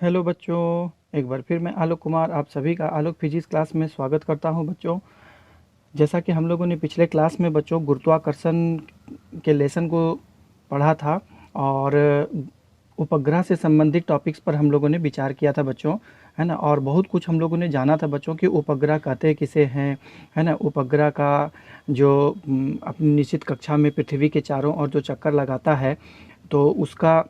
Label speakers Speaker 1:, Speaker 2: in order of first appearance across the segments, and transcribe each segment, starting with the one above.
Speaker 1: Hello बच्चों, एक बार फिर मैं आलोक कुमार आप सभी का आलोक फिजिक्स क्लास में स्वागत करता हूं। बच्चों, जैसा कि हम लोगों ने पिछले क्लास में बच्चों गुरुत्वाकर्षण के लेसन को पढ़ा था और उपग्रह से संबंधित टॉपिक्स पर हम लोगों ने विचार किया था बच्चों, है ना। और बहुत कुछ हम लोगों ने जाना था बच्चों कि उपग्रह कहते किसे हैं, है ना। उपग्रह का जो अपनी निश्चित कक्षा में पृथ्वी के चारों ओर जो चक्कर लगाता है, तो उसका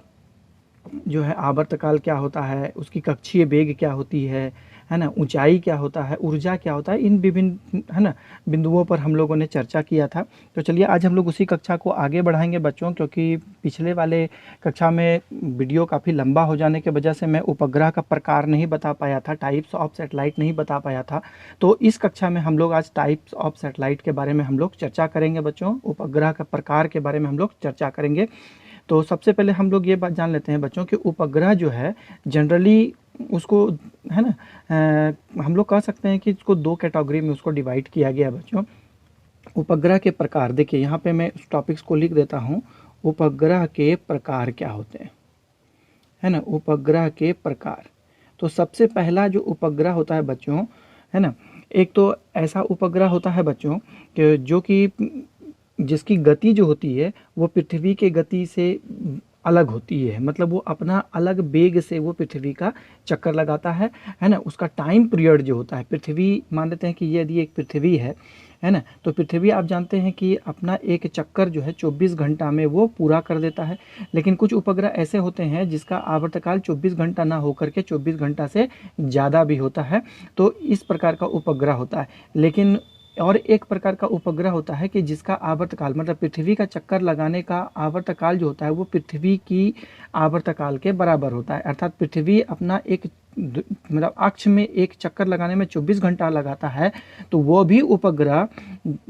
Speaker 1: जो है आवर्तकाल क्या होता है, उसकी कक्षीय वेग क्या होती है ना, ऊंचाई क्या होता है, ऊर्जा क्या होता है, इन विभिन्न है ना बिंदुओं पर हम लोगों ने चर्चा किया था। तो चलिए आज हम लोग उसी कक्षा को आगे बढ़ाएंगे बच्चों, क्योंकि पिछले वाले कक्षा में वीडियो काफ़ी लंबा हो जाने की वजह से मैं उपग्रह का प्रकार नहीं बता पाया था, टाइप्स ऑफ सैटेलाइट नहीं बता पाया था। तो इस कक्षा में हम लोग आज टाइप्स ऑफ सैटेलाइट के बारे में हम लोग चर्चा करेंगे बच्चों, उपग्रह का प्रकार के बारे में हम लोग चर्चा करेंगे। तो सबसे पहले हम लोग ये बात जान लेते हैं बच्चों कि उपग्रह जो है जनरली उसको, है ना, हम लोग कह सकते हैं कि इसको दो कैटेगरी में उसको डिवाइड किया गया है बच्चों। उपग्रह के प्रकार देखिए, यहाँ पे मैं उस टॉपिक्स को लिख देता हूँ। उपग्रह के प्रकार क्या होते हैं, है ना। उपग्रह के प्रकार, तो सबसे पहला जो उपग्रह होता है बच्चों, है ना, एक तो ऐसा उपग्रह होता है बच्चों कि जो कि जिसकी गति जो होती है वो पृथ्वी के गति से अलग होती है, मतलब वो अपना अलग वेग से वो पृथ्वी का चक्कर लगाता है ना। उसका टाइम पीरियड जो होता है, पृथ्वी मान लेते हैं कि यदि एक पृथ्वी है ना, तो पृथ्वी आप जानते हैं कि अपना एक चक्कर जो है 24 घंटा में वो पूरा कर देता है। लेकिन कुछ उपग्रह ऐसे होते हैं जिसका आवर्तकाल 24 घंटा ना होकर के 24 घंटा से ज़्यादा भी होता है, तो इस प्रकार का उपग्रह होता है। लेकिन और एक प्रकार का उपग्रह होता है कि जिसका आवर्तकाल, मतलब पृथ्वी का चक्कर लगाने का आवर्तकाल जो होता है वो पृथ्वी की आवर्तकाल के बराबर होता है। अर्थात पृथ्वी अपना एक मतलब अक्ष में एक चक्कर लगाने में 24 घंटा लगाता है, तो वो भी उपग्रह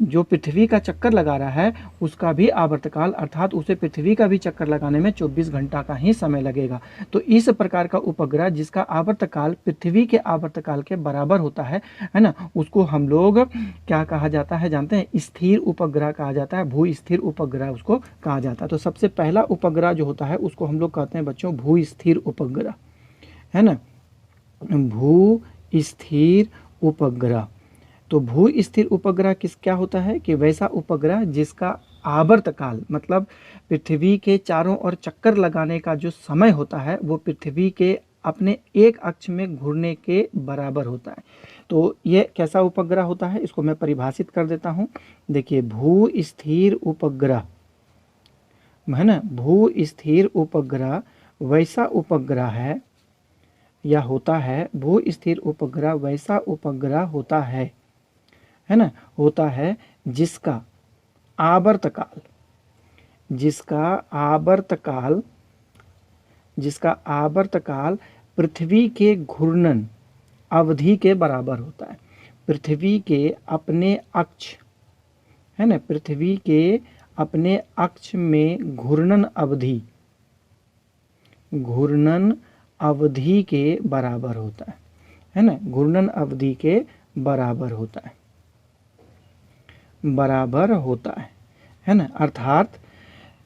Speaker 1: जो पृथ्वी का चक्कर लगा रहा है उसका भी आवर्तकाल, अर्थात उसे पृथ्वी का भी चक्कर लगाने में 24 घंटा का ही समय लगेगा। तो इस प्रकार का उपग्रह जिसका आवर्तकाल पृथ्वी के आवर्तकाल के बराबर होता है ना, उसको हम लोग क्या कहा जाता है जानते हैं? स्थिर उपग्रह कहा जाता है, भू स्थिर उपग्रह उसको कहा जाता है। तो सबसे पहला उपग्रह जो होता है उसको हम लोग कहते हैं बच्चों भू स्थिर उपग्रह, है ना। भू स्थिर उपग्रह, तो भू स्थिर उपग्रह किस क्या होता है कि वैसा उपग्रह जिसका आवर्तकाल, मतलब पृथ्वी के चारों ओर चक्कर लगाने का जो समय होता है वो पृथ्वी के अपने एक अक्ष में घूरने के बराबर होता है। तो ये कैसा उपग्रह होता है इसको मैं परिभाषित कर देता हूँ। देखिए, भू स्थिर उपग्रह, है ना, भू स्थिर उपग्रह वैसा उपग्रह है या होता है, भू स्थिर उपग्रह वैसा उपग्रह होता है ना, होता है जिसका आवर्तकाल, जिसका आवर्तकाल, जिसका आवर्तकाल पृथ्वी के घूर्णन अवधि के बराबर होता है। पृथ्वी के अपने अक्ष, है ना, पृथ्वी के अपने अक्ष में घूर्णन अवधि, घूर्णन अवधि के बराबर होता है ना, घूर्णन अवधि के बराबर होता है, बराबर होता है ना। अर्थात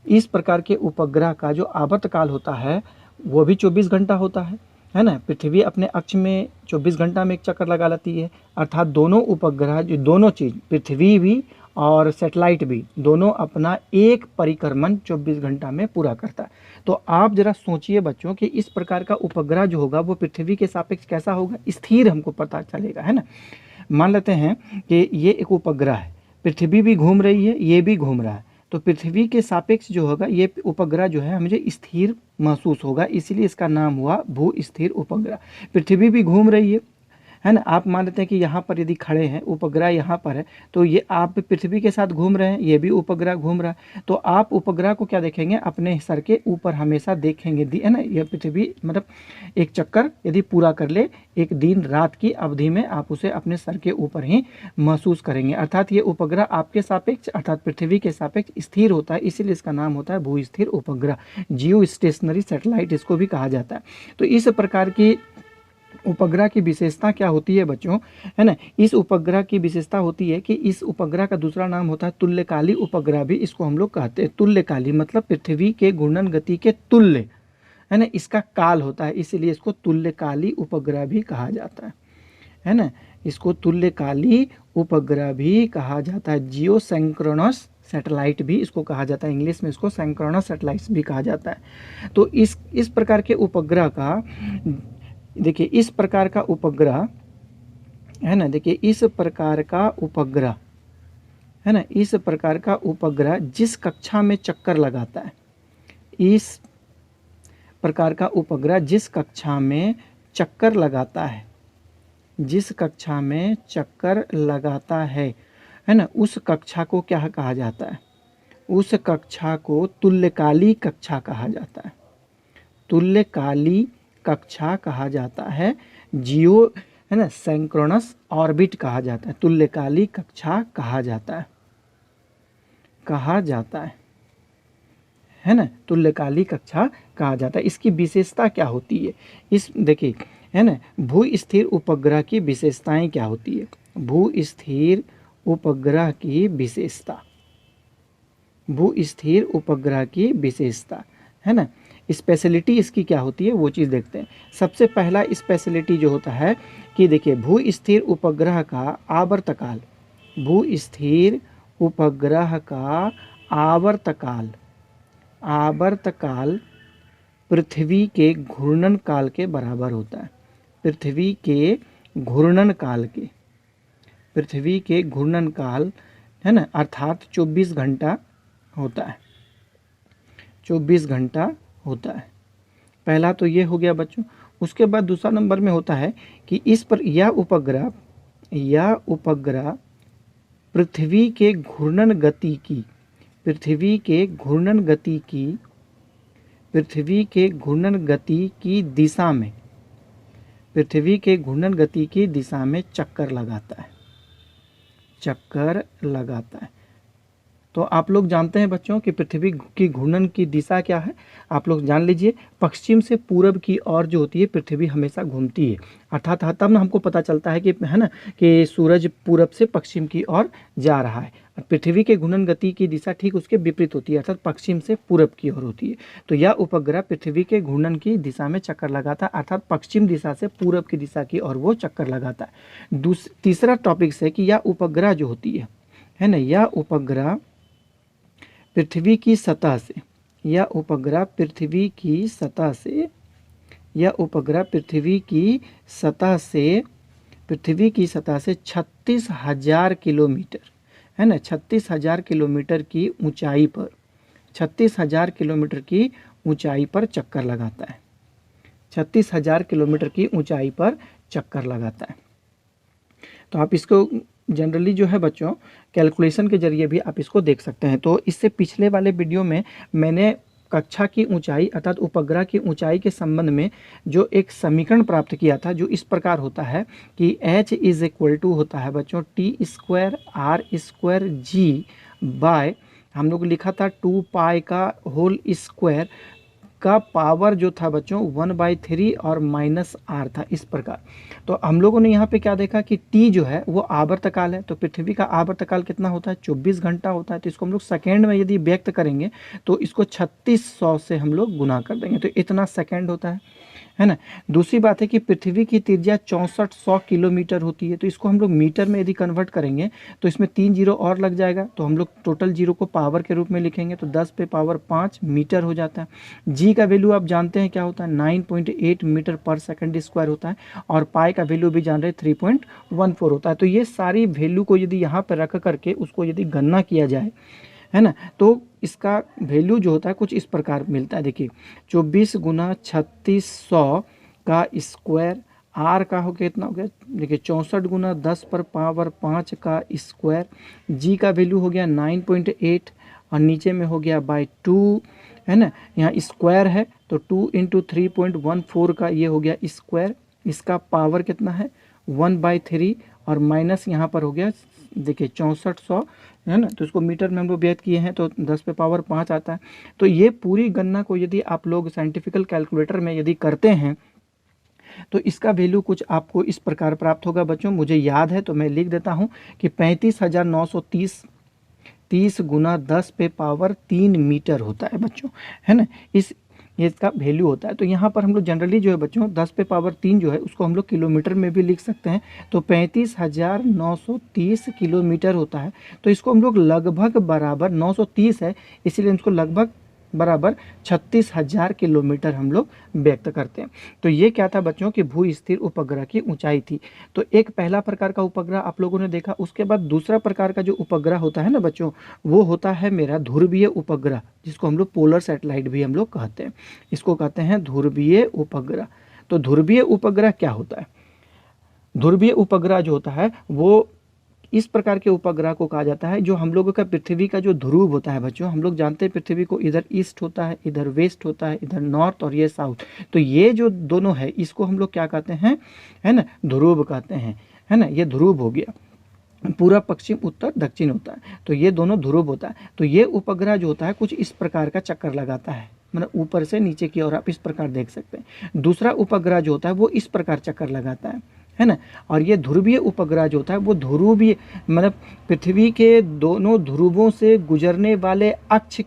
Speaker 1: इस प्रकार के उपग्रह का जो आवर्तकाल होता है वो भी 24 घंटा होता है ना। पृथ्वी अपने अक्ष में 24 घंटा में एक चक्कर लगा लेती है, अर्थात दोनों उपग्रह जो दोनों चीज़, पृथ्वी भी और सैटेलाइट भी, दोनों अपना एक परिक्रमण 24 घंटा में पूरा करता है। तो आप जरा सोचिए बच्चों कि इस प्रकार का उपग्रह जो होगा वो पृथ्वी के सापेक्ष कैसा होगा, स्थिर हमको पता चलेगा, है ना। मान लेते हैं कि ये एक उपग्रह है, पृथ्वी भी घूम रही है, ये भी घूम रहा है, तो पृथ्वी के सापेक्ष जो होगा ये उपग्रह जो है मुझे स्थिर महसूस होगा, इसीलिए इसका नाम हुआ भू स्थिर उपग्रह। पृथ्वी भी घूम रही है ना। आप मान लेते हैं कि यहाँ पर यदि खड़े हैं, उपग्रह यहाँ पर है, तो ये आप पृथ्वी के साथ घूम रहे हैं, ये भी उपग्रह घूम रहा है, तो आप उपग्रह को क्या देखेंगे, अपने सर के ऊपर हमेशा देखेंगे, है ना। यह पृथ्वी मतलब एक चक्कर यदि पूरा कर ले एक दिन रात की अवधि में, आप उसे अपने सर के ऊपर ही महसूस करेंगे। अर्थात ये उपग्रह आपके सापेक्ष, अर्थात पृथ्वी के सापेक्ष स्थिर होता है, इसीलिए इसका नाम होता है भू स्थिर उपग्रह, जियो स्टेशनरी सैटेलाइट इसको भी कहा जाता है। तो इस प्रकार की उपग्रह की विशेषता क्या होती है बच्चों, है ना। इस उपग्रह की विशेषता होती है कि इस उपग्रह का दूसरा नाम होता है तुल्यकाली उपग्रह भी इसको हम लोग कहते हैं। तुल्यकाली मतलब पृथ्वी के घूर्णन गति के तुल्य, है ना, इसका काल होता है, इसीलिए इसको तुल्यकाली उपग्रह भी कहा जाता है ना, इसको तुल्यकाली उपग्रह भी कहा जाता है। जियो सेंक्रोनस सैटेलाइट भी इसको कहा जाता है, इंग्लिश में इसको सेंक्रोनस सैटेलाइट्स भी कहा जाता है। तो इस प्रकार के उपग्रह का देखिए, इस प्रकार का उपग्रह है ना, देखिए इस प्रकार का उपग्रह है ना, इस प्रकार का उपग्रह जिस कक्षा में चक्कर लगाता है, इस प्रकार का उपग्रह जिस कक्षा में चक्कर लगाता है, जिस कक्षा में चक्कर लगाता है ना, उस कक्षा को क्या कहा जाता है? उस कक्षा को तुल्यकाली कक्षा कहा जाता है, तुल्यकाली कक्षा कहा जाता है। जियो है ना, सेंक्रोनस ऑर्बिट कहा जाता है, तुल्यकाली कक्षा कहा जाता है ना, तुल्यकाली कक्षा कहा जाता है। इसकी विशेषता क्या होती है? इस देखिए है ना, भू स्थिर उपग्रह की विशेषताएं क्या होती है? भू स्थिर उपग्रह की विशेषता, भू स्थिर उपग्रह की विशेषता है ना, स्पेशलिटी इसकी क्या होती है वो चीज़ देखते हैं। सबसे पहला स्पेशलिटी जो होता है कि देखिए, भू स्थिर उपग्रह का आवर्तकाल, भू स्थिर उपग्रह का आवर्तकाल, आवर्तकाल पृथ्वी के घूर्णन काल के बराबर होता है, पृथ्वी के घूर्णन काल के, पृथ्वी के घूर्णन काल है ना, अर्थात 24 घंटा होता है, 24 घंटा होता है। पहला तो ये हो गया बच्चों। उसके बाद दूसरा नंबर में होता है कि इस पर यह उपग्रह पृथ्वी के घूर्णन गति की, पृथ्वी के घूर्णन गति की, पृथ्वी के घूर्णन गति की दिशा में, पृथ्वी के घूर्णन गति की दिशा में चक्कर लगाता है, चक्कर लगाता है। तो आप लोग जानते हैं बच्चों कि पृथ्वी की घूर्णन की दिशा क्या है? आप लोग जान लीजिए, पश्चिम से पूरब की ओर जो होती है पृथ्वी हमेशा घूमती है, अर्थात तब ना हमको पता चलता है कि है ना कि सूरज पूरब से पश्चिम की ओर जा रहा है। पृथ्वी के घूर्णन गति की दिशा ठीक उसके विपरीत होती है, अर्थात पश्चिम से पूरब की ओर होती है। तो यह उपग्रह पृथ्वी के घूर्णन की दिशा में चक्कर लगाता है, अर्थात पश्चिम दिशा से पूरब की दिशा की ओर वो चक्कर लगाता है। तीसरा टॉपिक से कि यह उपग्रह जो होती है ना, यह उपग्रह पृथ्वी की सतह से, यह उपग्रह पृथ्वी की सतह से, यह उपग्रह पृथ्वी की सतह से, पृथ्वी की सतह से 36,000 किलोमीटर है ना, 36,000 किलोमीटर की ऊंचाई पर, 36,000 किलोमीटर की ऊंचाई पर चक्कर लगाता है, 36,000 किलोमीटर की ऊंचाई पर चक्कर लगाता है। तो आप इसको जनरली जो है बच्चों कैलकुलेशन के जरिए भी आप इसको देख सकते हैं। तो इससे पिछले वाले वीडियो में मैंने कक्षा की ऊंचाई अर्थात उपग्रह की ऊंचाई के संबंध में जो एक समीकरण प्राप्त किया था, जो इस प्रकार होता है कि h इज इक्वल टू होता है बच्चों T²R² G हम लोग लिखा था 2 पाई का होल स्क्वायर का पावर जो था बच्चों 1/3 और -r था, इस प्रकार। तो हम लोगों ने यहाँ पे क्या देखा कि t जो है वो आवर्तकाल है, तो पृथ्वी का आवर्तकाल कितना होता है? 24 घंटा होता है। तो इसको हम लोग सेकेंड में यदि व्यक्त करेंगे तो इसको 3600 से हम लोग गुना कर देंगे, तो इतना सेकेंड होता है ना। दूसरी बात है कि पृथ्वी की त्रिज्या 6400 किलोमीटर होती है, तो इसको हम लोग मीटर में यदि कन्वर्ट करेंगे तो इसमें 3 जीरो और लग जाएगा, तो हम लोग टोटल जीरो को पावर के रूप में लिखेंगे, तो 10 पे पावर 5 मीटर हो जाता है। जी का वैल्यू आप जानते हैं क्या होता है? 9.8 मीटर पर सेकंड स्क्वायर होता है, और पाई का वैल्यू भी जान रहे 3.14 होता है। तो ये सारी वैल्यू को यदि यहाँ पर रख करके उसको यदि गणना किया जाए है ना, तो इसका वैल्यू जो होता है कुछ इस प्रकार मिलता है। देखिए 24 गुना 3600 का स्क्वायर, आर का हो गया इतना हो गया, देखिए 64 गुना 10 पर पावर 5 का स्क्वायर, जी का वैल्यू हो गया 9.8 और नीचे में हो गया बाय 2 है ना, यहाँ स्क्वायर है तो 2 × 3.14 का ये हो गया स्क्वायर, इसका पावर कितना है 1/3 और माइनस यहाँ पर हो गया देखिए 6400 है ना, तो इसको मीटर में हम लोग व्यक्त किए हैं तो 10 पे पावर 5 आता है। तो ये पूरी गणना को यदि आप लोग साइंटिफिकल कैलकुलेटर में यदि करते हैं तो इसका वैल्यू कुछ आपको इस प्रकार प्राप्त होगा बच्चों। मुझे याद है तो मैं लिख देता हूँ कि 35,930 30 गुना 10 पे पावर 3 मीटर होता है बच्चों, है ना। ये इसका वैल्यू होता है। तो यहाँ पर हम लोग जनरली जो है बच्चों 10 पे पावर 3 जो है उसको हम लोग किलोमीटर में भी लिख सकते हैं। तो 35,930 किलोमीटर होता है। तो इसको हम लोग लगभग बराबर 930 है, इसीलिए इसको लगभग बराबर 36,000 किलोमीटर हम लोग व्यक्त करते हैं। तो ये क्या था बच्चों कि भू स्थिर उपग्रह की ऊंचाई थी। तो एक पहला प्रकार का उपग्रह आप लोगों ने देखा। उसके बाद दूसरा प्रकार का जो उपग्रह होता है ना बच्चों, वो होता है मेरा ध्रुवीय उपग्रह, जिसको हम लोग पोलर सैटेलाइट भी हम लोग कहते हैं। इसको कहते हैं ध्रुवीय उपग्रह। तो ध्रुवीय उपग्रह क्या होता है? ध्रुवीय उपग्रह जो होता है वो इस प्रकार के उपग्रह को कहा जाता है जो हम लोगों का पृथ्वी का जो ध्रुव होता है बच्चों, हम लोग जानते हैं पृथ्वी को इधर ईस्ट होता है, इधर वेस्ट होता है, इधर नॉर्थ और ये साउथ। तो ये जो दोनों है इसको हम लोग क्या कहते हैं, है ना, ध्रुव कहते हैं, है ना। ये ध्रुव हो गया, पूरा पश्चिम उत्तर दक्षिण होता है, तो ये दोनों ध्रुव होता है। तो ये उपग्रह जो होता है कुछ इस प्रकार का चक्कर लगाता है, मतलब ऊपर से नीचे की ओर आप इस प्रकार देख सकते हैं। दूसरा उपग्रह जो होता है वो इस प्रकार चक्कर लगाता है ना। और ये ध्रुवीय उपग्रह जो होता है वो ध्रुवीय मतलब पृथ्वी के दोनों ध्रुवों से गुजरने वाले अक्ष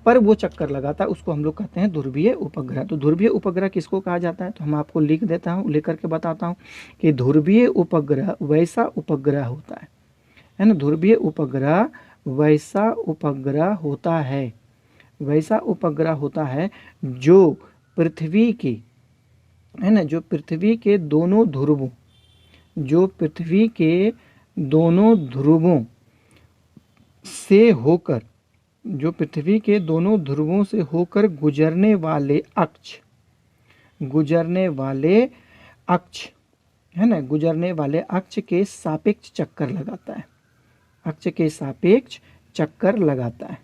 Speaker 1: पर वो चक्कर लगाता है, उसको हम लोग कहते हैं ध्रुवीय उपग्रह। तो ध्रुवीय उपग्रह किसको कहा जाता है? तो हम आपको लिख देता हूँ, लिख करके बताता हूँ कि ध्रुवीय उपग्रह वैसा उपग्रह होता है ना। ध्रुवीय उपग्रह वैसा उपग्रह होता है, वैसा उपग्रह होता है जो पृथ्वी के, है ना, जो पृथ्वी के दोनों ध्रुवों, जो पृथ्वी के दोनों ध्रुवों से होकर, जो पृथ्वी के दोनों ध्रुवों से होकर गुजरने वाले अक्ष, गुजरने वाले अक्ष, है ना, गुजरने वाले अक्ष के सापेक्ष चक्कर लगाता है, अक्ष के सापेक्ष चक्कर लगाता है,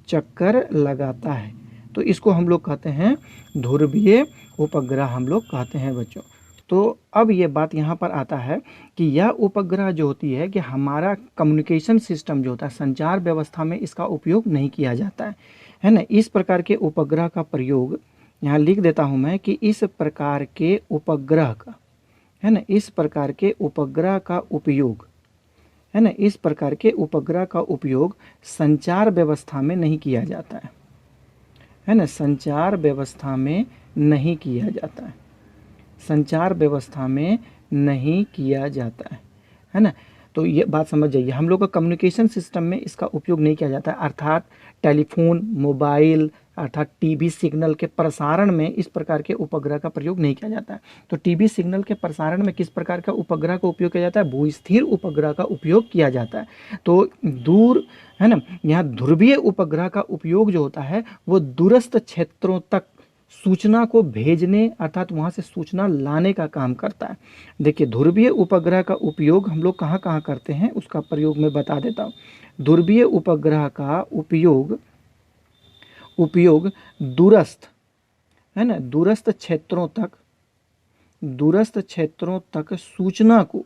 Speaker 1: चक्कर लगाता है। तो इसको हम लोग कहते हैं ध्रुवीय उपग्रह हम लोग कहते हैं बच्चों। तो अब ये बात यहाँ पर आता है कि यह उपग्रह जो होती है कि हमारा कम्युनिकेशन सिस्टम जो होता है, संचार व्यवस्था में इसका उपयोग नहीं किया जाता है ना। इस प्रकार के उपग्रह का प्रयोग यहाँ लिख देता हूँ मैं कि इस प्रकार के उपग्रह का, है ना, इस प्रकार के उपग्रह का उपयोग, है ना, इस प्रकार के उपग्रह का उपयोग संचार व्यवस्था में नहीं किया जाता है ना, संचार व्यवस्था में नहीं किया जाता है, संचार व्यवस्था में नहीं किया जाता है ना। तो ये बात समझ जाइए, हम लोग का कम्युनिकेशन सिस्टम में इसका उपयोग नहीं किया जाता है, अर्थात टेलीफोन, मोबाइल, अर्थात टीवी सिग्नल के प्रसारण में इस प्रकार के उपग्रह का प्रयोग नहीं किया जाता है। तो टीवी सिग्नल के प्रसारण में किस प्रकार का उपग्रह का उपयोग किया जाता है? भूस्थिर उपग्रह का उपयोग किया जाता है। तो दूर, है ना, यहाँ ध्रुवीय उपग्रह का उपयोग जो होता है वो दूरस्थ क्षेत्रों तक सूचना को भेजने, अर्थात वहाँ से सूचना लाने का काम करता है। देखिए ध्रुवीय उपग्रह का उपयोग हम लोग कहाँ कहाँ करते हैं उसका प्रयोग मैं बता देता हूँ। ध्रुवीय उपग्रह का उपयोग दूरस्थ, है ना, दूरस्थ क्षेत्रों तक, दूरस्थ क्षेत्रों तक सूचना को,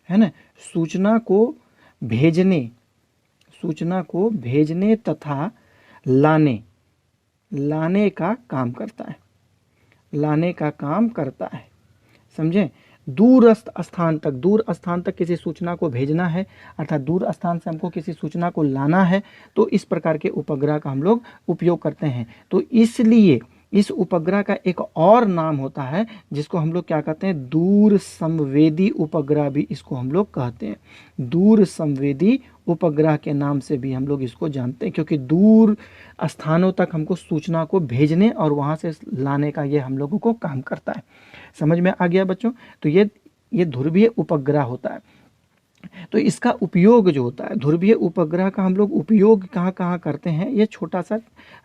Speaker 1: है ना, सूचना को भेजने, सूचना को भेजने तथा लाने का काम करता है, लाने का काम करता है, समझे। दूरस्थ स्थान तक, दूर स्थान तक किसी सूचना को भेजना है, अर्थात दूर स्थान से हमको किसी सूचना को लाना है, तो इस प्रकार के उपग्रह का हम लोग उपयोग करते हैं। तो इसलिए इस उपग्रह का एक और नाम होता है जिसको हम लोग क्या कहते हैं? दूर संवेदी उपग्रह भी इसको हम लोग कहते हैं। दूर संवेदी उपग्रह के नाम से भी हम लोग इसको जानते हैं, क्योंकि दूर स्थानों तक हमको सूचना को भेजने और वहाँ से लाने का ये हम लोगों को काम करता है। समझ में आ गया बच्चों? तो ये ध्रुवीय उपग्रह होता है। तो इसका उपयोग जो होता है, ध्रुवीय उपग्रह का हम लोग उपयोग कहाँ कहाँ करते हैं, ये छोटा सा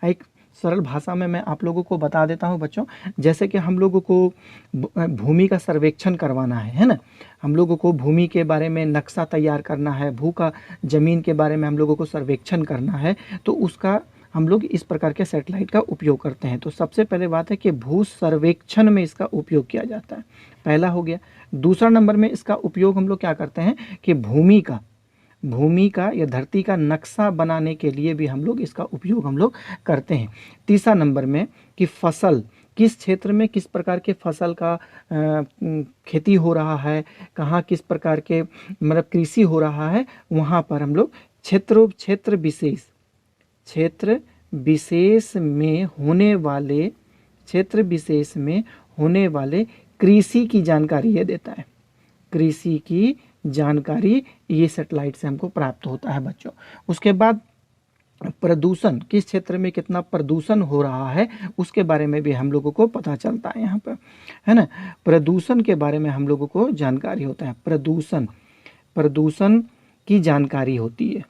Speaker 1: एक सरल भाषा में मैं आप लोगों को बता देता हूं बच्चों। जैसे कि हम लोगों को भूमि का सर्वेक्षण करवाना है ना, हम लोगों को भूमि के बारे में नक्शा तैयार करना है, भू का ज़मीन के बारे में हम लोगों को सर्वेक्षण करना है, तो उसका हम लोग इस प्रकार के सैटेलाइट का उपयोग करते हैं। तो सबसे पहले बात है कि भू सर्वेक्षण में इसका उपयोग किया जाता है, पहला हो गया। दूसरा नंबर में इसका उपयोग हम लोग क्या करते हैं कि भूमि का या धरती का नक्शा बनाने के लिए भी हम लोग इसका उपयोग हम लोग करते हैं। तीसरा नंबर में कि फसल किस क्षेत्र में किस प्रकार के फसल का खेती हो रहा है, कहाँ किस प्रकार के मतलब कृषि हो रहा है, वहाँ पर हम लोग क्षेत्र विशेष में होने वाले क्षेत्र विशेष में होने वाले कृषि की जानकारी ये देता है। कृषि की जानकारी ये सैटेलाइट से हमको प्राप्त होता है बच्चों। उसके बाद प्रदूषण, किस क्षेत्र में कितना प्रदूषण हो रहा है उसके बारे में भी हम लोगों को पता चलता है यहाँ पर, है ना। प्रदूषण के बारे में हम लोगों को जानकारी होता है। प्रदूषण की जानकारी होती है।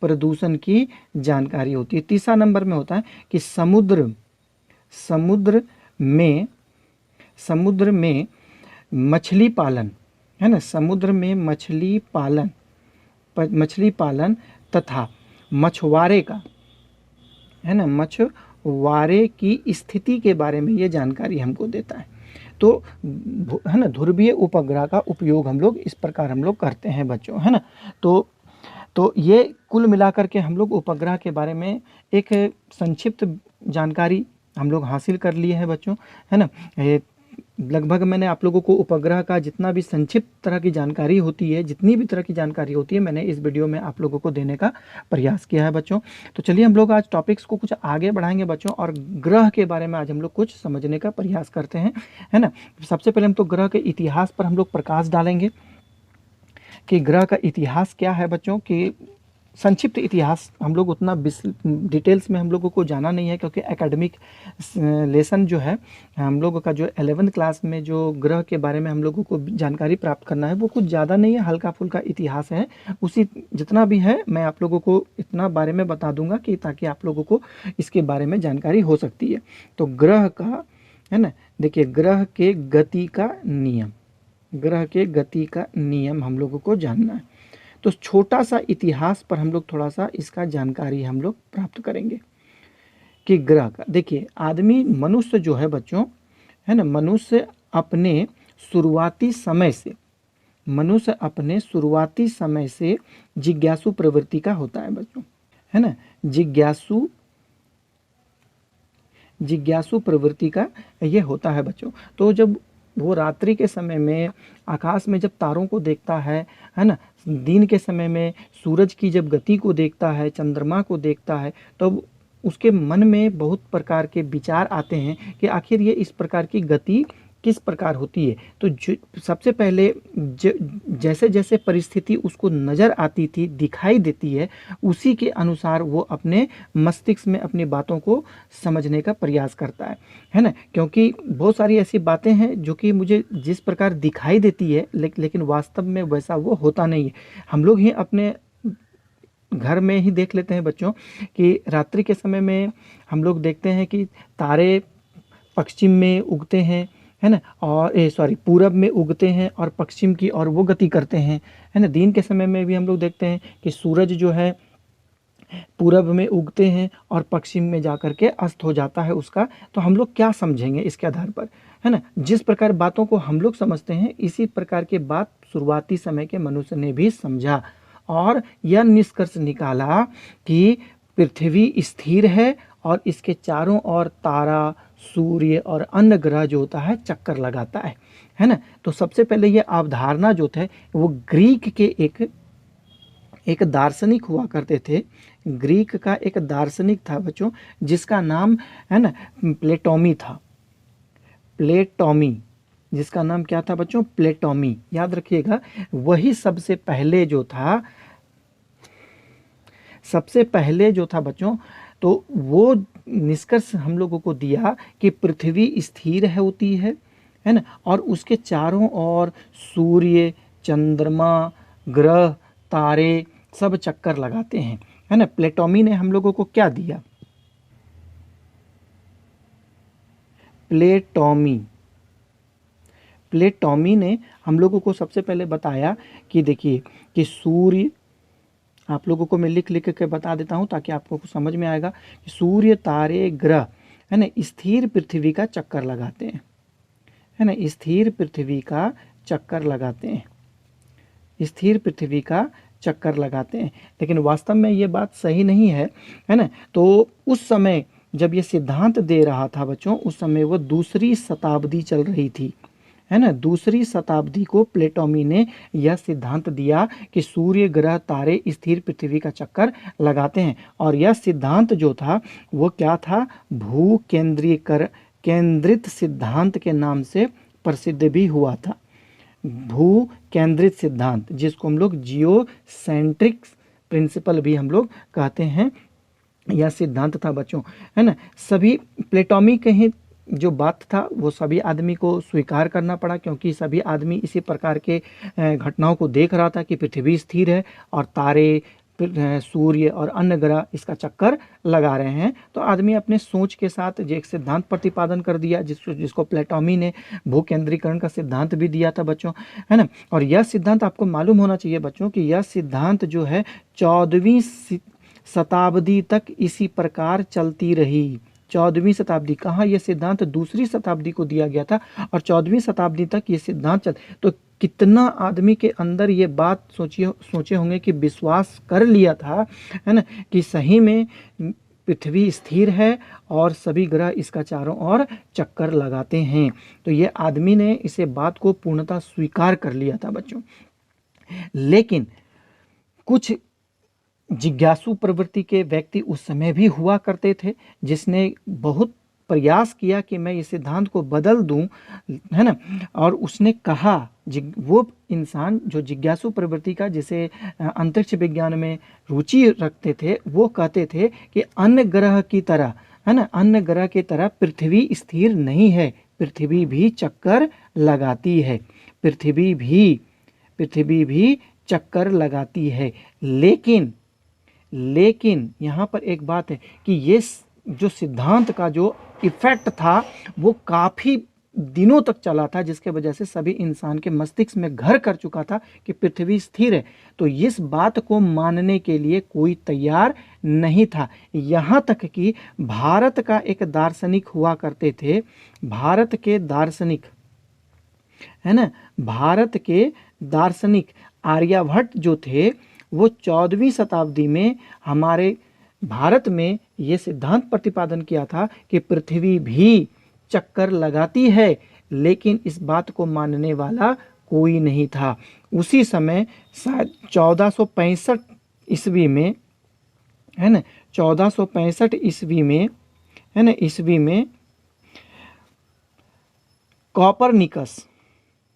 Speaker 1: प्रदूषण की जानकारी होती है। तीसरा नंबर में होता है कि समुद्र में मछली पालन, है ना। समुद्र में मछली पालन तथा मछुआरे का, है ना, मछुआरे की स्थिति के बारे में ये जानकारी हमको देता है। तो है ना, ध्रुवीय उपग्रह का उपयोग हम लोग इस प्रकार हम लोग करते हैं बच्चों, है ना। तो ये कुल मिलाकर के हम लोग उपग्रह के बारे में एक संक्षिप्त जानकारी हम लोग हासिल कर लिए हैं बच्चों, है ना। ये लगभग मैंने आप लोगों को उपग्रह का जितना भी संक्षिप्त तरह की जानकारी होती है, जितनी भी तरह की जानकारी होती है, मैंने इस वीडियो में आप लोगों को देने का प्रयास किया है बच्चों। तो चलिए हम लोग आज टॉपिक्स को कुछ आगे बढ़ाएंगे बच्चों, और ग्रह के बारे में आज हम लोग कुछ समझने का प्रयास करते हैं, है ना। सबसे पहले हम तो ग्रह के इतिहास पर हम लोग प्रकाश डालेंगे कि ग्रह का इतिहास क्या है बच्चों। कि संक्षिप्त इतिहास हम लोग उतना डिटेल्स में हम लोगों को जाना नहीं है, क्योंकि एकेडमिक लेसन जो है हम लोगों का, जो 11th क्लास में जो ग्रह के बारे में हम लोगों को जानकारी प्राप्त करना है वो कुछ ज़्यादा नहीं है, हल्का फुल्का इतिहास है। उसी जितना भी है मैं आप लोगों को इतना बारे में बता दूंगा कि ताकि आप लोगों को इसके बारे में जानकारी हो सकती है। तो ग्रह का, है ना, देखिए ग्रह के गति का नियम हम लोगों को जानना है। तो छोटा सा इतिहास पर हम लोग थोड़ा सा इसका जानकारी हम लोग प्राप्त करेंगे कि ग्रह का, देखिए आदमी मनुष्य जो है बच्चों, है ना, मनुष्य अपने शुरुआती समय से जिज्ञासु प्रवृत्ति का होता है बच्चों, है ना। जिज्ञासु प्रवृत्ति का ये होता है बच्चों। तो जब वो रात्रि के समय में आकाश में जब तारों को देखता है ना, दिन के समय में सूरज की जब गति को देखता है, चंद्रमा को देखता है, तो उसके मन में बहुत प्रकार के विचार आते हैं कि आखिर ये इस प्रकार की गति किस प्रकार होती है। तो सबसे पहले जैसे जैसे परिस्थिति उसको नज़र आती थी, दिखाई देती है, उसी के अनुसार वो अपने मस्तिष्क में अपनी बातों को समझने का प्रयास करता है ना। क्योंकि बहुत सारी ऐसी बातें हैं जो कि मुझे जिस प्रकार दिखाई देती है लेकिन वास्तव में वैसा वो होता नहीं है। हम लोग ही अपने घर में ही देख लेते हैं बच्चों कि रात्रि के समय में हम लोग देखते हैं कि तारे पश्चिम में उगते हैं, है ना, और पूरब में उगते हैं और पश्चिम की ओर वो गति करते हैं, है ना। दिन के समय में भी हम लोग देखते हैं कि सूरज जो है पूरब में उगते हैं और पश्चिम में जाकर के अस्त हो जाता है उसका। तो हम लोग क्या समझेंगे इसके आधार पर, है ना। जिस प्रकार बातों को हम लोग समझते हैं इसी प्रकार के बात शुरुआती समय के मनुष्य ने भी समझा और यह निष्कर्ष निकाला कि पृथ्वी स्थिर है और इसके चारों ओर तारा, सूर्य और अन्य ग्रह जो होता है चक्कर लगाता है ना। तो सबसे पहले ये अवधारणा जो थे वो ग्रीक के एक दार्शनिक हुआ करते थे। ग्रीक का एक दार्शनिक था बच्चों, जिसका नाम, है ना, प्लेटोमी था। जिसका नाम क्या था बच्चों? प्लेटोमी। याद रखिएगा, वही सबसे पहले जो था बच्चों, तो वो निष्कर्ष हम लोगों को दिया कि पृथ्वी स्थिर होती है ना, और उसके चारों ओर सूर्य, चंद्रमा, ग्रह, तारे सब चक्कर लगाते हैं, है ना। प्लेटोमी ने हम लोगों को क्या दिया? प्लेटोमी ने हम लोगों को सबसे पहले बताया कि देखिए कि सूर्य, आप लोगों को मैं लिख के बता देता हूं ताकि आपको समझ में आएगा कि सूर्य, तारे, ग्रह, है ना, स्थिर पृथ्वी का चक्कर लगाते हैं, है ना, स्थिर पृथ्वी का चक्कर लगाते हैं। लेकिन वास्तव में ये बात सही नहीं है ना। तो उस समय जब ये सिद्धांत दे रहा था बच्चों, उस समय वो दूसरी शताब्दी चल रही थी, है ना, दूसरी शताब्दी को प्लेटोमी ने यह सिद्धांत दिया कि सूर्य, ग्रह, तारे स्थिर पृथ्वी का चक्कर लगाते हैं। और यह सिद्धांत जो था वो क्या था, भू केंद्रित सिद्धांत के नाम से प्रसिद्ध भी हुआ था। भू केंद्रित सिद्धांत, जिसको हम लोग जियो सेंट्रिक प्रिंसिपल भी हम लोग कहते हैं, यह सिद्धांत था बच्चों, है ना। सभी प्लेटोमी के ही जो बात था वो सभी आदमी को स्वीकार करना पड़ा, क्योंकि सभी आदमी इसी प्रकार के घटनाओं को देख रहा था कि पृथ्वी स्थिर है और तारे, सूर्य और अन्य ग्रह इसका चक्कर लगा रहे हैं। तो आदमी अपने सोच के साथ जो एक सिद्धांत प्रतिपादन कर दिया, जिसको प्लेटोमी ने भूकेंद्रीकरण का सिद्धांत भी दिया था बच्चों, है ना। और यह सिद्धांत आपको मालूम होना चाहिए बच्चों कि यह सिद्धांत जो है 14वीं शताब्दी तक इसी प्रकार चलती रही। 14वीं शताब्दी, कहाँ यह सिद्धांत दूसरी शताब्दी को दिया गया था और 14वीं शताब्दी तक ये सिद्धांत चल, तो कितना आदमी के अंदर ये बात सोचे होंगे कि विश्वास कर लिया था, है ना, कि सही में पृथ्वी स्थिर है और सभी ग्रह इसका चारों ओर चक्कर लगाते हैं। तो ये आदमी ने इसे बात को पूर्णतः स्वीकार कर लिया था बच्चों। लेकिन कुछ जिज्ञासु प्रवृत्ति के व्यक्ति उस समय भी हुआ करते थे, जिसने बहुत प्रयास किया कि मैं इस सिद्धांत को बदल दूं, है ना। और उसने कहा, वो इंसान जो जिज्ञासु प्रवृत्ति का, जिसे अंतरिक्ष विज्ञान में रुचि रखते थे, वो कहते थे कि अन्य ग्रह की तरह, है ना, अन्य ग्रह की तरह पृथ्वी स्थिर नहीं है, पृथ्वी भी चक्कर लगाती है, पृथ्वी भी चक्कर लगाती है। लेकिन यहाँ पर एक बात है कि ये जो सिद्धांत का जो इफेक्ट था वो काफ़ी दिनों तक चला था, जिसके वजह से सभी इंसान के मस्तिष्क में घर कर चुका था कि पृथ्वी स्थिर है। तो इस बात को मानने के लिए कोई तैयार नहीं था। यहाँ तक कि भारत का एक दार्शनिक हुआ करते थे, भारत के दार्शनिक, है ना, भारत के दार्शनिक आर्यभट्ट जो थे, वो 14वीं शताब्दी में हमारे भारत में ये सिद्धांत प्रतिपादन किया था कि पृथ्वी भी चक्कर लगाती है, लेकिन इस बात को मानने वाला कोई नहीं था। उसी समय शायद 1465 ईस्वी में, है ना, 1465 ईस्वी में, है ना, ईस्वी में कॉपरनिकस,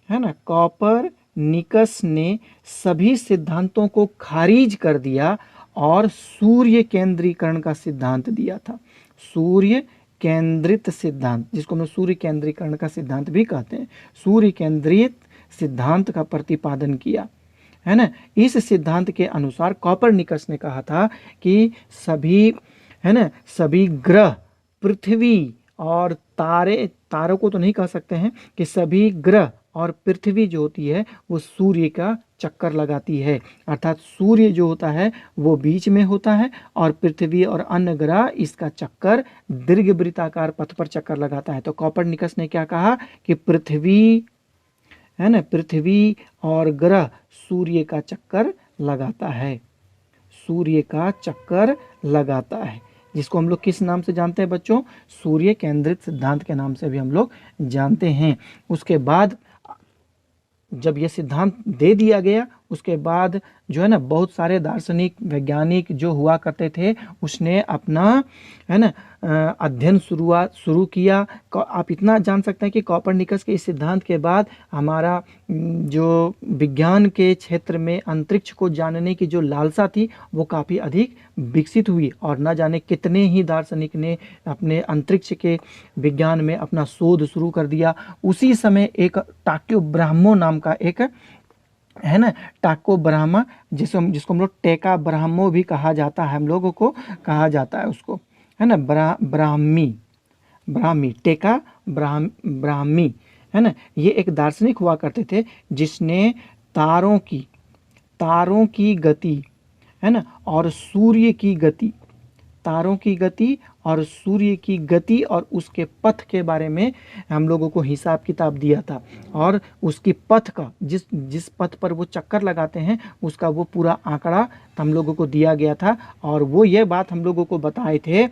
Speaker 1: है ना, कॉपरनिकस ने सभी सिद्धांतों को खारिज कर दिया और सूर्य केंद्रीकरण का सिद्धांत दिया था। सूर्य केंद्रित सिद्धांत, जिसको हम सूर्य केंद्रीकरण का सिद्धांत भी कहते हैं, सूर्य केंद्रित सिद्धांत का प्रतिपादन किया, है ना। इस सिद्धांत के अनुसार कॉपरनिकस ने कहा था कि सभी, है ना, सभी ग्रह, पृथ्वी और तारों को तो नहीं कह सकते हैं, कि सभी ग्रह और पृथ्वी जो होती है वो सूर्य का चक्कर लगाती है। अर्थात सूर्य जो होता है वो बीच में होता है और पृथ्वी और अन्य ग्रह इसका चक्कर दीर्घवृत्ताकार पथ पर चक्कर लगाता है। तो कॉपरनिकस ने क्या कहा कि पृथ्वी, है ना, पृथ्वी और ग्रह सूर्य का चक्कर लगाता है, सूर्य का चक्कर लगाता है, जिसको हम लोग किस नाम से जानते हैं बच्चों, सूर्य केंद्रित सिद्धांत के नाम से भी हम लोग जानते हैं। उसके बाद जब ये सिद्धांत दे दिया गया, उसके बाद जो है ना बहुत सारे दार्शनिक वैज्ञानिक जो हुआ करते थे, उसने अपना, है ना, अध्ययन शुरू किया। आप इतना जान सकते हैं कि कॉपरनिकस के इस सिद्धांत के बाद हमारा जो विज्ञान के क्षेत्र में अंतरिक्ष को जानने की जो लालसा थी वो काफ़ी अधिक विकसित हुई, और न जाने कितने ही दार्शनिक ने अपने अंतरिक्ष के विज्ञान में अपना शोध शुरू कर दिया। उसी समय एक टाक्यो ब्राह्मो नाम का एक, है ना, टाको ब्राह्मा, जिसको हम लोग टेका ब्राह्मो भी कहा जाता है, हम लोगों को कहा जाता है उसको, है ना, ब्राह्मी, टेका ब्राह्मी, है ना। ये एक दार्शनिक हुआ करते थे जिसने तारों की गति, है ना, और सूर्य की गति, तारों की गति और सूर्य की गति और उसके पथ के बारे में हम लोगों को हिसाब किताब दिया था, और उसकी पथ का, जिस पथ पर वो चक्कर लगाते हैं उसका वो पूरा आंकड़ा हम लोगों को दिया गया था। और वो ये बात हम लोगों को बताए थे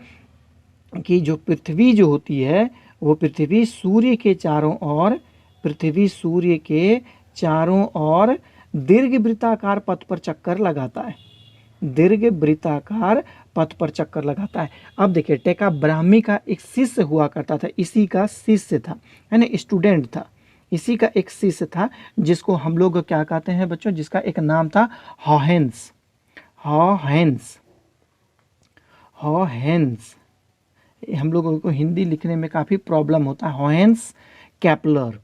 Speaker 1: कि जो पृथ्वी जो होती है वो पृथ्वी सूर्य के चारों ओर पृथ्वी सूर्य के चारों ओर दीर्घ वृत्ताकार पथ पर चक्कर लगाता है। दीर्घ वृत्ताकार पथ पर चक्कर लगाता है। अब देखिए, टेका ब्राह्मी का एक शिष्य हुआ करता था, इसी का शिष्य था, है ना, स्टूडेंट था, इसी का एक शिष्य था, जिसको हम लोग क्या कहते हैं बच्चों, जिसका एक नाम था हॉहेंस। हॉहेंस, हॉहेंस। हम लोगों को हिंदी लिखने में काफ़ी प्रॉब्लम होता है। हॉहेंस केपलर,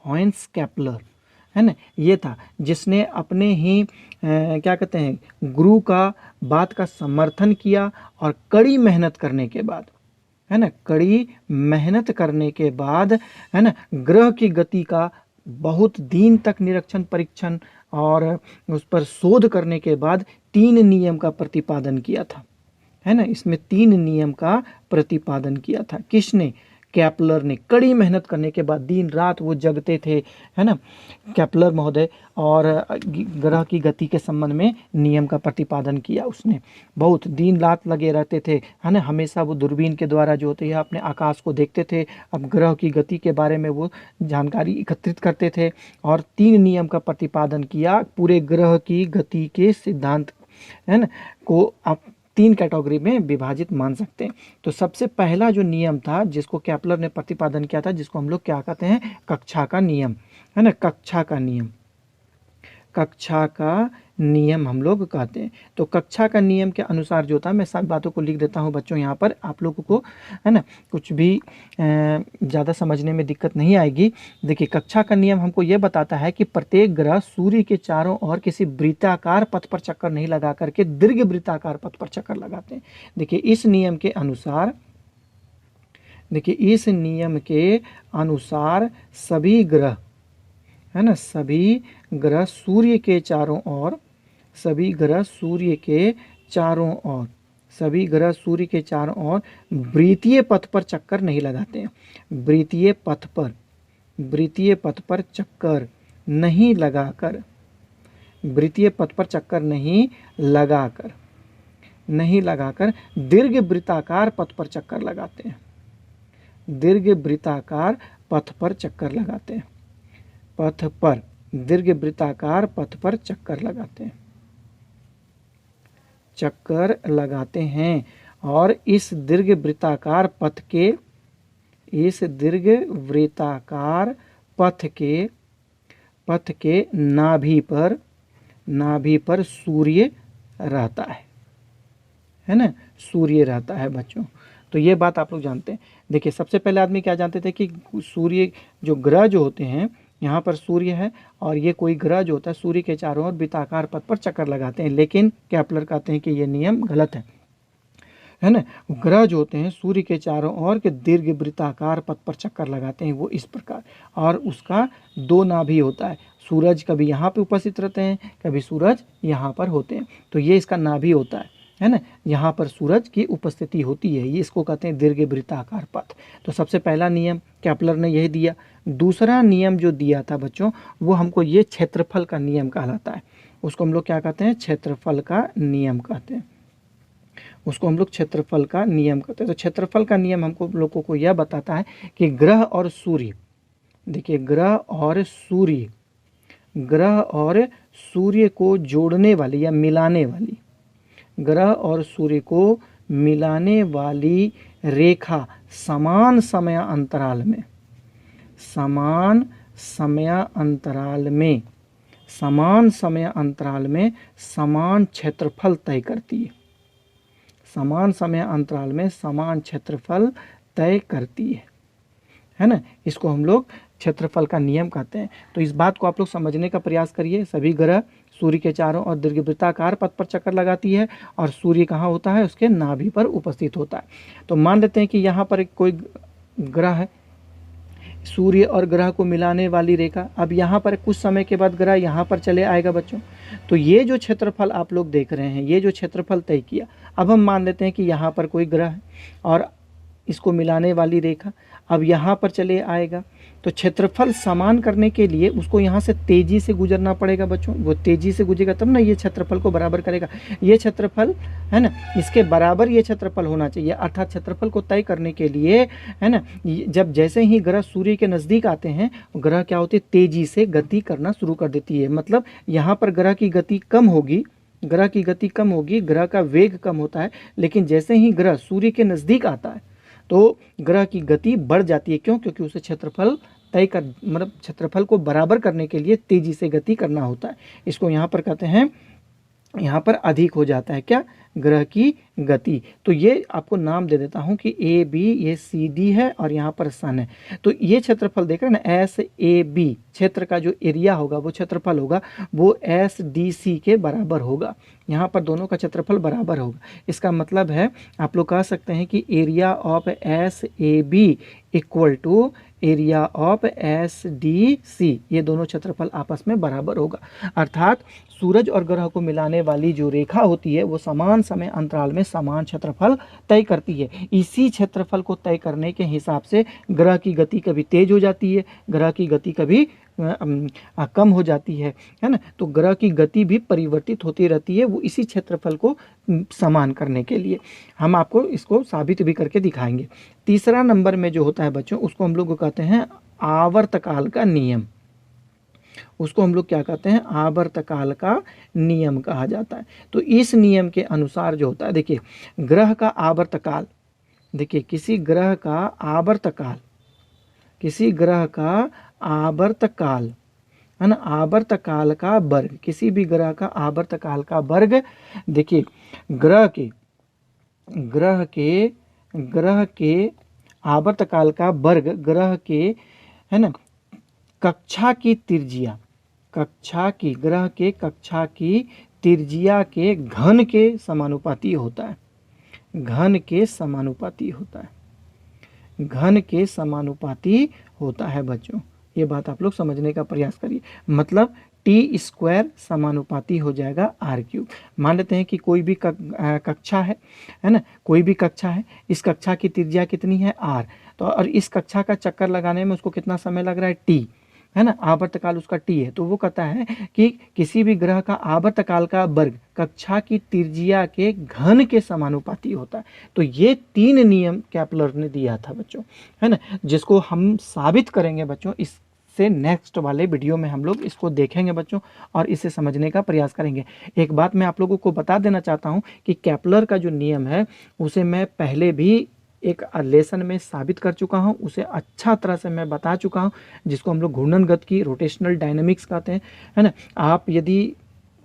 Speaker 1: हॉहेंस केपलर, है ना, ये था जिसने अपने ही क्या कहते हैं गुरु का बात का समर्थन किया, और कड़ी मेहनत करने के बाद, है ना, कड़ी मेहनत करने के बाद, है ना, ग्रह की गति का बहुत दिन तक निरीक्षण परीक्षण और उस पर शोध करने के बाद 3 नियम का प्रतिपादन किया था, है ना। इसमें 3 नियम का प्रतिपादन किया था। किसने? केपलर ने। कड़ी मेहनत करने के बाद, दिन रात वो जगते थे, है ना, केपलर महोदय, और ग्रह की गति के संबंध में नियम का प्रतिपादन किया उसने। बहुत दिन रात लगे रहते थे, है ना, हमेशा वो दूरबीन के द्वारा जो होते हैं अपने आकाश को देखते थे। अब ग्रह की गति के बारे में वो जानकारी एकत्रित करते थे, और 3 नियम का प्रतिपादन किया। पूरे ग्रह की गति के सिद्धांत, है ना, को आप 3 कैटेगरी में विभाजित मान सकते हैं। तो सबसे पहला जो नियम था जिसको केपलर ने प्रतिपादन किया था, जिसको हम लोग क्या कहते हैं, कक्षा का नियम, है ना, कक्षा का नियम, कक्षा का नियम हम लोग कहते हैं। तो कक्षा का नियम के अनुसार जो था, मैं सब बातों को लिख देता हूँ बच्चों यहाँ पर, आप लोगों को, है ना, कुछ भी ज़्यादा समझने में दिक्कत नहीं आएगी। देखिए, कक्षा का नियम हमको ये बताता है कि प्रत्येक ग्रह सूर्य के चारों ओर किसी वृत्ताकार पथ पर चक्कर नहीं लगा करके दीर्घ वृत्ताकार पथ पर चक्कर लगाते हैं। देखिए, इस नियम के अनुसार, देखिए इस नियम के अनुसार सभी ग्रह, है ना, सभी ग्रह सूर्य के चारों ओर, सभी ग्रह सूर्य के चारों ओर, सभी ग्रह सूर्य के चारों ओर वृत्तीय पथ पर चक्कर नहीं लगाते हैं। वृत्तीय पथ पर, वृत्तीय पथ पर चक्कर नहीं लगाकर, वृत्तीय पथ पर चक्कर नहीं लगाकर, नहीं लगाकर दीर्घ वृत्ताकार पथ पर चक्कर लगाते हैं। दीर्घ वृत्ताकार पथ पर चक्कर लगाते हैं। पथ पर, दीर्घ वृत्ताकार पथ पर चक्कर लगाते हैं, चक्कर लगाते हैं। और इस दीर्घ वृत्ताकार पथ के, इस दीर्घ वृत्ताकार पथ के नाभि पर, नाभि पर सूर्य रहता है ना, सूर्य रहता है बच्चों। तो ये बात आप लोग जानते हैं। देखिए, सबसे पहले आदमी क्या जानते थे कि सूर्य, जो ग्रह जो होते हैं, यहाँ पर सूर्य है और ये कोई ग्रह जो होता है सूर्य के चारों ओर वृत्ताकार पथ पर चक्कर लगाते हैं। लेकिन केपलर कहते हैं कि ये नियम गलत है ना। ग्रह जो होते हैं सूर्य के चारों ओर के दीर्घ वृत्ताकार पथ पर चक्कर लगाते हैं, वो इस प्रकार, और उसका 2 नाभि होता है। सूरज कभी यहाँ पे उपस्थित रहते हैं, कभी सूरज यहाँ पर होते हैं, तो ये इसका नाभि होता है ना, यहाँ पर सूरज की उपस्थिति होती है, ये इसको कहते हैं दीर्घ वृत्ताकार पथ। तो सबसे पहला नियम केपलर ने यही दिया। दूसरा नियम जो दिया था बच्चों, वो हमको ये क्षेत्रफल का नियम कहलाता है। उसको हम लोग क्या कहते हैं, क्षेत्रफल का नियम कहते हैं, उसको हम लोग क्षेत्रफल का नियम कहते हैं। तो क्षेत्रफल का नियम हमको लोगों को यह बताता है कि ग्रह और सूर्य, देखिए ग्रह और सूर्य, ग्रह और सूर्य को जोड़ने वाली या मिलाने वाली, ग्रह और सूर्य को मिलाने वाली रेखा समान समय अंतराल में, समान समय अंतराल में, समान समय अंतराल में समान क्षेत्रफल तय करती है, समान समय अंतराल में समान क्षेत्रफल तय करती है ना। इसको हम लोग क्षेत्रफल का नियम कहते हैं। तो इस बात को आप लोग समझने का प्रयास करिए। सभी ग्रह सूर्य के चारों ओर दीर्घवृत्ताकार पथ पर चक्कर लगाती है, और सूर्य कहाँ होता है, उसके नाभि पर उपस्थित होता है। तो मान लेते हैं कि यहाँ पर कोई ग्रह है, सूर्य और ग्रह को मिलाने वाली रेखा। अब यहाँ पर कुछ समय के बाद ग्रह यहाँ पर चले आएगा बच्चों। तो ये जो क्षेत्रफल आप लोग देख रहे हैं, ये जो क्षेत्रफल तय किया, अब हम मान लेते हैं कि यहाँ पर कोई ग्रह है और इसको मिलाने वाली रेखा अब यहाँ पर चले आएगा। तो क्षेत्रफल समान करने के लिए उसको यहाँ से तेजी से गुजरना पड़ेगा बच्चों, वो तेजी से गुजरेगा तब ना ये क्षेत्रफल को बराबर करेगा। ये क्षेत्रफल है ना, इसके बराबर ये क्षेत्रफल होना चाहिए, अर्थात क्षेत्रफल को तय करने के लिए है ना, जब जैसे ही ग्रह सूर्य के नज़दीक आते हैं ग्रह क्या होती है, तेजी से गति करना शुरू कर देती है। मतलब यहाँ पर ग्रह की गति कम होगी, ग्रह की गति कम होगी, ग्रह का वेग कम होता है, लेकिन जैसे ही ग्रह सूर्य के नज़दीक आता है तो ग्रह की गति बढ़ जाती है। क्यों? क्योंकि उसे क्षेत्रफल तय कर मतलब क्षेत्रफल को बराबर करने के लिए तेजी से गति करना होता है। इसको यहाँ पर कहते हैं, यहाँ पर अधिक हो जाता है क्या, ग्रह की गति। तो ये आपको नाम दे देता हूँ कि ए बी, ये सी डी है और यहाँ पर सन है। तो ये क्षेत्रफल देख रहे हैं ना, एस ए बी क्षेत्र का जो एरिया होगा वो क्षेत्रफल होगा वो एस डी सी के बराबर होगा। यहाँ पर दोनों का क्षेत्रफल बराबर होगा। इसका मतलब है आप लोग कह सकते हैं कि area of S A B equal to area of S D C, ये दोनों क्षेत्रफल आपस में बराबर होगा। अर्थात सूरज और ग्रह को मिलाने वाली जो रेखा होती है वो समान समय अंतराल में समान क्षेत्रफल तय करती है। इसी क्षेत्रफल को तय करने के हिसाब से ग्रह की गति कभी तेज हो जाती है, ग्रह की गति कभी कम हो जाती है ना। तो ग्रह की गति भी परिवर्तित होती रहती है, वो इसी क्षेत्रफल को समान करने के लिए। हम आपको इसको साबित भी करके दिखाएंगे। तीसरा नंबर में जो होता है बच्चों, उसको हम लोग कहते हैं आवर्तकाल का नियम। उसको हम लोग क्या कहते हैं, आवर्तकाल का नियम कहा जाता है। तो इस नियम के अनुसार जो होता है, देखिए ग्रह का आवर्तकाल, देखिए किसी ग्रह का आवर्तकाल, किसी ग्रह का आवर्तकाल है ना, आवर्तकाल का वर्ग, किसी भी ग्रह का आवर्तकाल का वर्ग, देखिए ग्रह के आवर्तकाल का वर्ग ग्रह के है ना कक्षा की त्रिज्या, कक्षा की ग्रह के कक्षा की त्रिज्या के घन के समानुपाती होता है, घन के समानुपाती होता है, घन के समानुपाती होता है बच्चों। ये बात आप लोग समझने का प्रयास करिए। मतलब टी स्क्वायर समानुपाती हो जाएगा आर क्यूब। मान लेते हैं कि कोई भी कक्षा है ना, कोई भी कक्षा है, इस कक्षा की त्रिज्या कितनी है आर, तो और इस कक्षा का चक्कर लगाने में उसको कितना समय लग रहा है टी, है ना, आवर्तकाल उसका टी है। तो वो कहता है कि किसी भी ग्रह का आवर्तकाल का वर्ग कक्षा की त्रिज्या के घन के समानुपाती होता है। तो ये 3 नियम केपलर ने दिया था बच्चों, है ना, जिसको हम साबित करेंगे बच्चों। इससे नेक्स्ट वाले वीडियो में हम लोग इसको देखेंगे बच्चों और इसे समझने का प्रयास करेंगे। एक बात मैं आप लोगों को बता देना चाहता हूँ कि केपलर का जो नियम है उसे मैं पहले भी एक लेसन में साबित कर चुका हूं, उसे अच्छा तरह से मैं बता चुका हूं, जिसको हम लोग घूर्णनगत की रोटेशनल डायनेमिक्स कहते हैं, है ना। आप यदि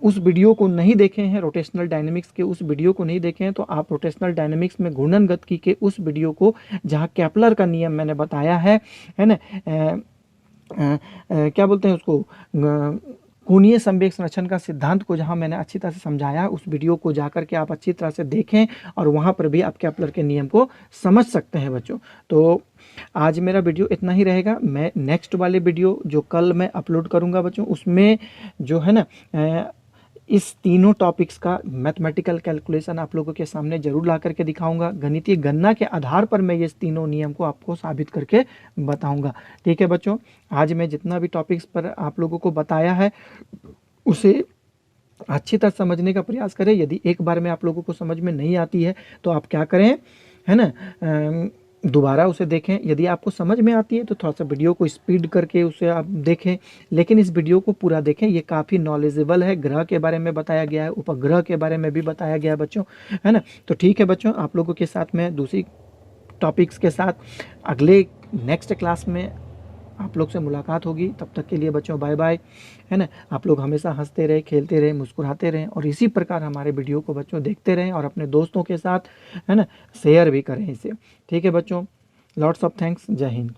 Speaker 1: उस वीडियो को नहीं देखे हैं, रोटेशनल डायनेमिक्स के उस वीडियो को नहीं देखे हैं, तो आप रोटेशनल डायनेमिक्स में घूर्णनगत की के उस वीडियो को, जहां केपलर का नियम मैंने बताया है ना, क्या बोलते हैं उसको, कोणीय संवेग संरक्षण का सिद्धांत को जहां मैंने अच्छी तरह से समझाया, उस वीडियो को जाकर के आप अच्छी तरह से देखें और वहां पर भी आप केपलर के नियम को समझ सकते हैं बच्चों। तो आज मेरा वीडियो इतना ही रहेगा। मैं नेक्स्ट वाले वीडियो जो कल मैं अपलोड करूंगा बच्चों, उसमें जो है ना इस तीनों टॉपिक्स का मैथमेटिकल कैलकुलेशन आप लोगों के सामने जरूर ला करके दिखाऊंगा। गणितीय गणना के आधार पर मैं ये तीनों नियम को आपको साबित करके बताऊंगा। ठीक है बच्चों, आज मैं जितना भी टॉपिक्स पर आप लोगों को बताया है उसे अच्छी तरह समझने का प्रयास करें। यदि एक बार में आप लोगों को समझ में नहीं आती है तो आप क्या करें, है ना, दोबारा उसे देखें। यदि आपको समझ में आती है तो थोड़ा सा वीडियो को स्पीड करके उसे आप देखें, लेकिन इस वीडियो को पूरा देखें। ये काफ़ी नॉलेजेबल है, ग्रह के बारे में बताया गया है, उपग्रह के बारे में भी बताया गया है बच्चों, है ना। तो ठीक है बच्चों, आप लोगों के साथ मैं दूसरी टॉपिक्स के साथ अगले नेक्स्ट क्लास में आप लोग से मुलाकात होगी। तब तक के लिए बच्चों बाय बाय, है ना। आप लोग हमेशा हंसते रहें, खेलते रहें, मुस्कुराते रहें और इसी प्रकार हमारे वीडियो को बच्चों देखते रहें और अपने दोस्तों के साथ, है ना, शेयर भी करें इसे। ठीक है बच्चों, लॉट्स ऑफ थैंक्स, जय हिंद।